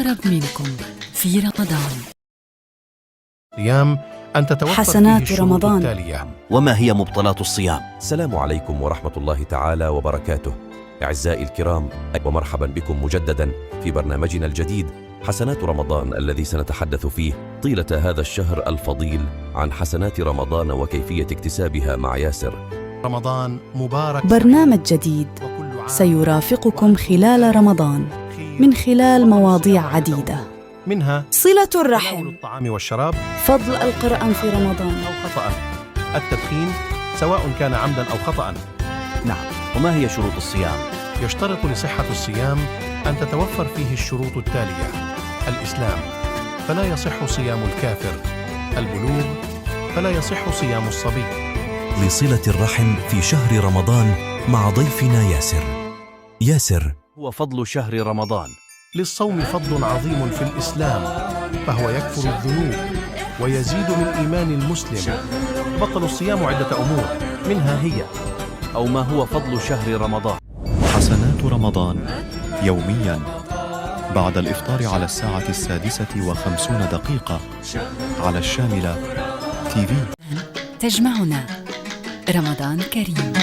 الأقرب منكم في رمضان. صيام أن تتوفر حسنات فيه الشروط رمضان. التالية. وما هي مبطلات الصيام؟ السلام عليكم ورحمة الله تعالى وبركاته. أعزائي الكرام، ومرحبا بكم مجددا في برنامجنا الجديد حسنات رمضان، الذي سنتحدث فيه طيلة هذا الشهر الفضيل عن حسنات رمضان وكيفية اكتسابها مع ياسر. رمضان مبارك. برنامج جديد سيرافقكم خلال رمضان من خلال مواضيع عديدة، منها صلة تناول الرحم، الطعام والشراب فضل القرآن في رمضان، أو خطأ، التدخين سواء كان عمدا أو خطأ. نعم، وما هي شروط الصيام؟ يشترط لصحة الصيام أن تتوفر فيه الشروط التالية: الإسلام، فلا يصح صيام الكافر; البلوغ، فلا يصح صيام الصبي. لصلة الرحم في شهر رمضان مع ضيفنا ياسر. ياسر، هو فضل شهر رمضان. للصوم فضل عظيم في الإسلام، فهو يكفر الذنوب ويزيد من إيمان المسلم. بطل الصيام عدة أمور، منها هي: أو ما هو فضل شهر رمضان؟ حسنات رمضان يوميا بعد الإفطار على 6:50 على الشاملة TV. تجمعنا رمضان كريم.